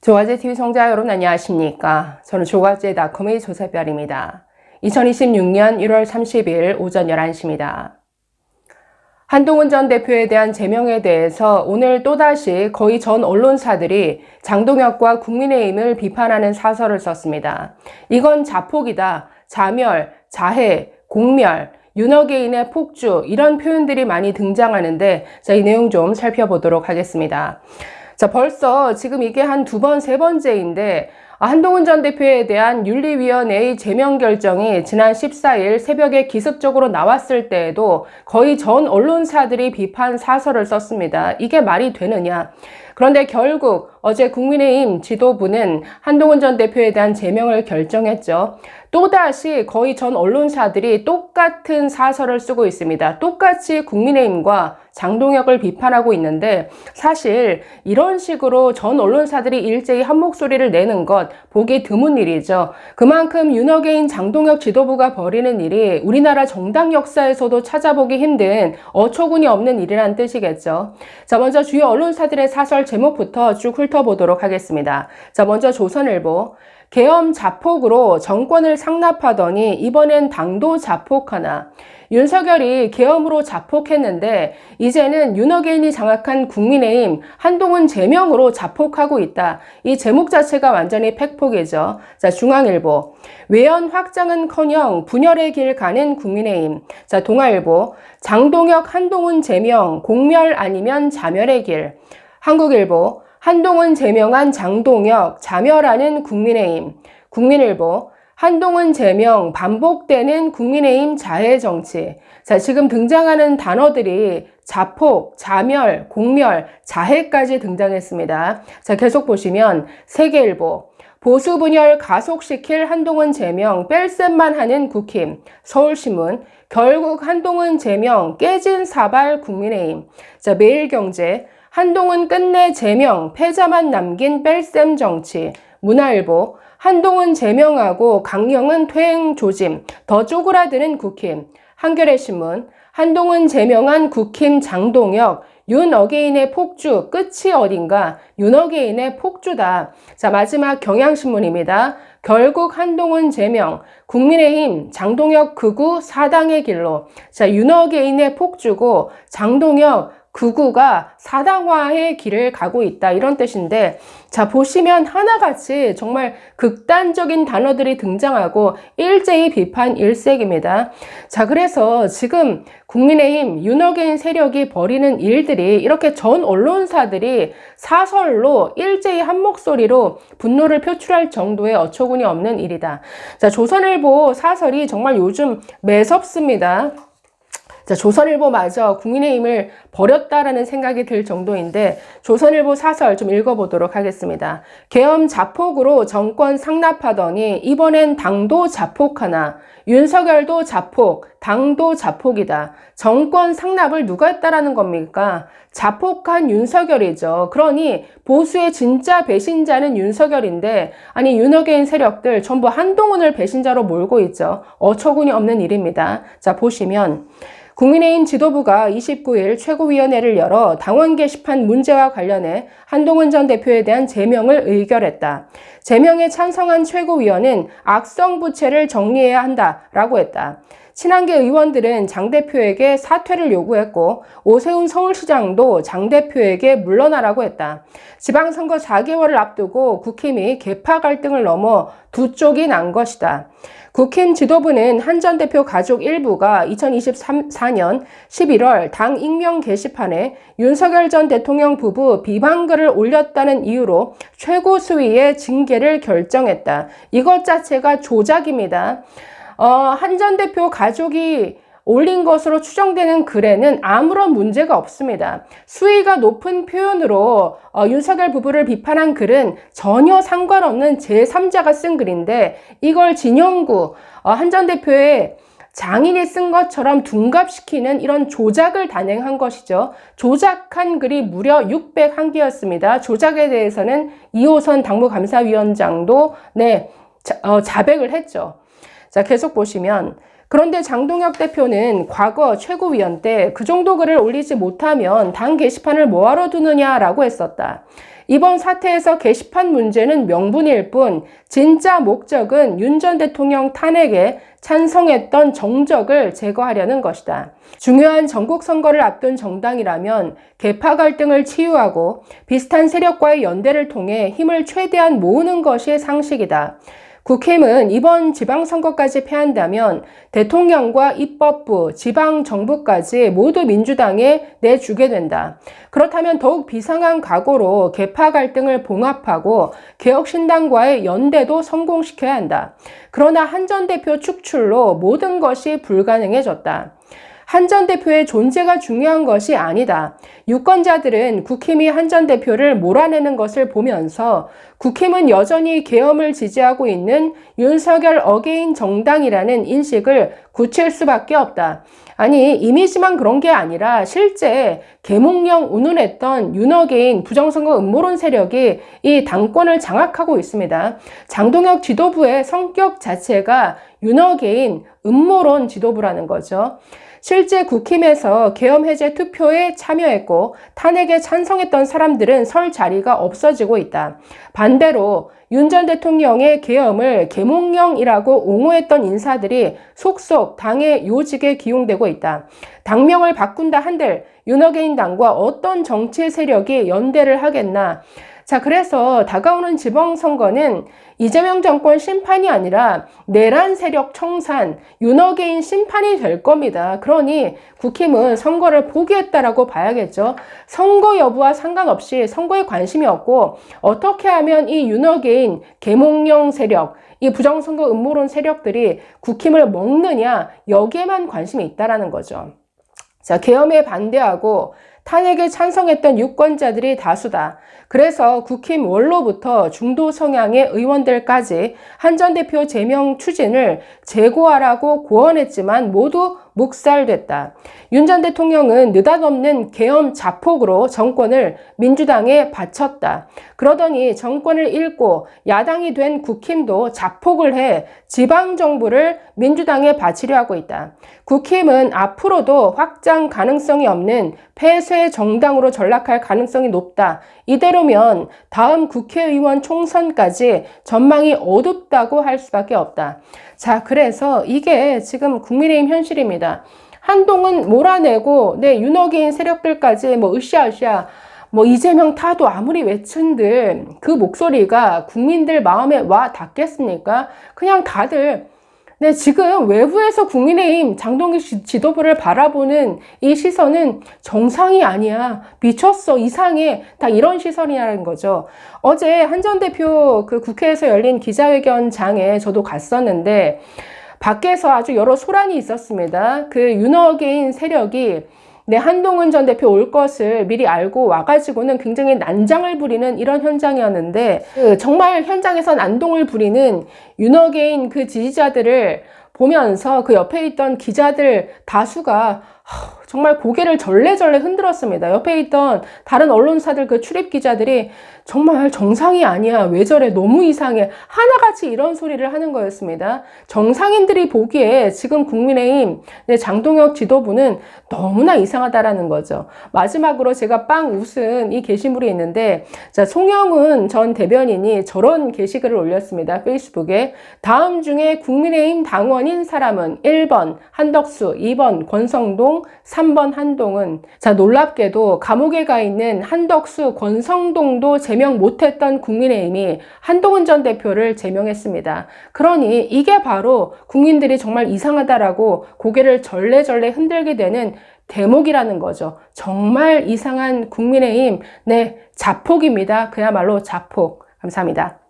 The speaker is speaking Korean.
조화제TV 시청자 여러분 안녕하십니까? 저는 조화제닷컴의 조세별입니다. 2026년 1월 30일 오전 11시입니다. 한동훈 전 대표에 대한 제명에 대해서 오늘 또다시 거의 전 언론사들이 장동혁과 국민의힘을 비판하는 사설을 썼습니다. 이건 자폭이다, 자멸, 자해, 공멸, 윤어게인의 폭주 이런 표현들이 많이 등장하는데 이 내용 좀 살펴보도록 하겠습니다. 벌써 지금 이게 한 두 번, 세 번째인데 한동훈 전 대표에 대한 윤리위원회의 제명 결정이 지난 14일 새벽에 기습적으로 나왔을 때에도 거의 전 언론사들이 비판 사설을 썼습니다. 이게 말이 되느냐? 그런데 결국 어제 국민의힘 지도부는 한동훈 전 대표에 대한 제명을 결정했죠. 또다시 거의 전 언론사들이 똑같은 사설을 쓰고 있습니다. 똑같이 국민의힘과 장동혁을 비판하고 있는데 사실 이런 식으로 전 언론사들이 일제히 한 목소리를 내는 것 보기 드문 일이죠. 그만큼 윤어게인 장동혁 지도부가 벌이는 일이 우리나라 정당 역사에서도 찾아보기 힘든 어처구니 없는 일이라는 뜻이겠죠. 먼저 주요 언론사들의 사설 제목부터 쭉 훑어보도록 하겠습니다. 먼저 조선일보. 계엄 자폭으로 정권을 상납하더니 이번엔 당도 자폭하나. 윤석열이 계엄으로 자폭했는데 이제는 윤어게인이 장악한 국민의힘 한동훈 제명으로 자폭하고 있다. 이 제목 자체가 완전히 팩폭이죠. 중앙일보. 외연 확장은커녕 분열의 길 가는 국민의힘. 동아일보. 장동혁 한동훈 제명 공멸 아니면 자멸의 길. 한국일보. 한동훈 제명한 장동혁 자멸하는 국민의힘. 국민일보. 한동훈 제명 반복되는 국민의힘 자해 정치. 지금 등장하는 단어들이 자폭, 자멸, 공멸, 자해까지 등장했습니다. 계속 보시면 세계일보. 보수 분열 가속시킬 한동훈 제명 뺄셈만 하는 국힘. 서울신문. 결국 한동훈 제명 깨진 사발 국민의힘. 매일경제. 한동훈 끝내 제명 패자만 남긴 뺄셈 정치. 문화일보. 한동훈 제명하고 강령은 퇴행 조짐, 더 쪼그라드는 국힘. 한겨레 신문. 한동훈 제명한 국힘 장동혁, 윤어게인의 폭주, 끝이 어딘가, 윤어게인의 폭주다. 마지막 경향신문입니다. 결국 한동훈 제명, 국민의힘 장동혁 극우 사당의 길로. 윤어게인의 폭주고 장동혁 극우가 사당화의 길을 가고 있다 이런 뜻인데 보시면 하나같이 정말 극단적인 단어들이 등장하고 일제히 비판 일색입니다. 그래서 지금 국민의힘 윤어게인 세력이 벌이는 일들이 이렇게 전 언론사들이 사설로 일제히 한 목소리로 분노를 표출할 정도의 어처구니 없는 일이다. 조선일보 사설이 정말 요즘 매섭습니다. 조선일보마저 국민의힘을 버렸다라는 생각이 들 정도인데 조선일보 사설 좀 읽어보도록 하겠습니다. 계엄 자폭으로 정권 상납하더니 이번엔 당도 자폭하나. 윤석열도 자폭, 당도 자폭이다. 정권 상납을 누가 했다라는 겁니까? 자폭한 윤석열이죠. 그러니 보수의 진짜 배신자는 윤석열인데 아니 윤어게인 세력들 전부 한동훈을 배신자로 몰고 있죠. 어처구니 없는 일입니다. 보시면 국민의힘 지도부가 29일 최고위원회를 열어 당원 게시판 문제와 관련해 한동훈 전 대표에 대한 제명을 의결했다. 제명에 찬성한 최고위원은 악성 부채를 정리해야 한다라고 했다. 친한계 의원들은 장 대표에게 사퇴를 요구했고 오세훈 서울시장도 장 대표에게 물러나라고 했다. 지방선거 4개월을 앞두고 국힘이 계파 갈등을 넘어 두 쪽이 난 것이다. 국힘 지도부는 한 전 대표 가족 일부가 2024년 11월 당 익명 게시판에 윤석열 전 대통령 부부 비방글을 올렸다는 이유로 최고 수위의 징계를 결정했다. 이것 자체가 조작입니다. 한 전 대표 가족이 올린 것으로 추정되는 글에는 아무런 문제가 없습니다. 수위가 높은 표현으로 윤석열 부부를 비판한 글은 전혀 상관없는 제3자가 쓴 글인데 이걸 진영구 한 전 대표의 장인이 쓴 것처럼 둔갑시키는 이런 조작을 단행한 것이죠. 조작한 글이 무려 601개였습니다. 조작에 대해서는 이호선 당무감사위원장도 자백을 했죠. 계속 보시면 그런데 장동혁 대표는 과거 최고위원 때 그 정도 글을 올리지 못하면 당 게시판을 뭐하러 두느냐라고 했었다. 이번 사태에서 게시판 문제는 명분일 뿐 진짜 목적은 윤 전 대통령 탄핵에 찬성했던 정적을 제거하려는 것이다. 중요한 전국 선거를 앞둔 정당이라면 계파 갈등을 치유하고 비슷한 세력과의 연대를 통해 힘을 최대한 모으는 것이 상식이다. 국힘은 이번 지방선거까지 패한다면 대통령과 입법부, 지방정부까지 모두 민주당에 내주게 된다. 그렇다면 더욱 비상한 각오로 계파 갈등을 봉합하고 개혁신당과의 연대도 성공시켜야 한다. 그러나 한 전 대표 축출로 모든 것이 불가능해졌다. 한 전 대표의 존재가 중요한 것이 아니다. 유권자들은 국힘이 한 전 대표를 몰아내는 것을 보면서 국힘은 여전히 계엄을 지지하고 있는 윤석열 어게인 정당이라는 인식을 굳힐 수밖에 없다. 아니, 이미지만 그런 게 아니라 실제 계몽령 운운했던 윤어게인 부정선거 음모론 세력이 이 당권을 장악하고 있습니다. 장동혁 지도부의 성격 자체가 윤어게인 음모론 지도부라는 거죠. 실제 국힘에서 계엄 해제 투표에 참여했고 탄핵에 찬성했던 사람들은 설 자리가 없어지고 있다. 반대로 윤 전 대통령의 계엄을 계몽령이라고 옹호했던 인사들이 속속 당의 요직에 기용되고 있다. 당명을 바꾼다 한들 윤어게인 당과 어떤 정치 세력이 연대를 하겠나. 자, 그래서 다가오는 지방선거는 이재명 정권 심판이 아니라 내란 세력 청산, 윤어게인 심판이 될 겁니다. 그러니 국힘은 선거를 포기했다라고 봐야겠죠. 선거 여부와 상관없이 선거에 관심이 없고 어떻게 하면 이 윤어게인 계몽령 세력, 이 부정선거 음모론 세력들이 국힘을 먹느냐, 여기에만 관심이 있다라는 거죠. 자, 계엄에 반대하고 탄핵에 찬성했던 유권자들이 다수다. 그래서 국힘 원로부터 중도 성향의 의원들까지 한 전 대표 제명 추진을 재고하라고 고언했지만 모두 묵살됐다. 윤 전 대통령은 느닷없는 계엄 자폭으로 정권을 민주당에 바쳤다. 그러더니 정권을 잃고 야당이 된 국힘도 자폭을 해 지방정부를 민주당에 바치려 하고 있다. 국힘은 앞으로도 확장 가능성이 없는 폐쇄 정당으로 전락할 가능성이 높다. 이대로면 다음 국회의원 총선까지 전망이 어둡다고 할 수밖에 없다. 자, 그래서 이게 지금 국민의힘 현실입니다. 한동훈 몰아내고 윤어게인 세력들까지 으쌰으쌰 이재명 타도 아무리 외친들 그 목소리가 국민들 마음에 와 닿겠습니까? 그냥 다들 지금 외부에서 국민의힘 장동혁 지도부를 바라보는 이 시선은 정상이 아니야. 미쳤어. 이상해. 다 이런 시선이라는 거죠. 어제 한 전 대표 그 국회에서 열린 기자회견장에 저도 갔었는데 밖에서 아주 여러 소란이 있었습니다. 그 윤어게인 세력이 한동훈 전 대표 올 것을 미리 알고 와가지고는 굉장히 난장을 부리는 이런 현장이었는데 정말 현장에서 난동을 부리는 윤어게인 그 지지자들을 보면서 그 옆에 있던 기자들 다수가 정말 고개를 절레절레 흔들었습니다. 옆에 있던 다른 언론사들 그 출입 기자들이 정말 정상이 아니야. 왜 저래? 너무 이상해. 하나같이 이런 소리를 하는 거였습니다. 정상인들이 보기에 지금 국민의힘 장동혁 지도부는 너무나 이상하다라는 거죠. 마지막으로 제가 빵 웃은 이 게시물이 있는데 자, 송영은 전 대변인이 저런 게시글을 올렸습니다. 페이스북에. 다음 중에 국민의힘 당원인 사람은 1번 한덕수, 2번 권성동, 3번 한동훈. 자, 놀랍게도 감옥에 가 있는 한덕수, 권성동도 제명 못했던 국민의힘이 한동훈 전 대표를 제명했습니다. 그러니 이게 바로 국민들이 정말 이상하다라고 고개를 절레절레 흔들게 되는 대목이라는 거죠. 정말 이상한 국민의힘, 자폭입니다. 그야말로 자폭. 감사합니다.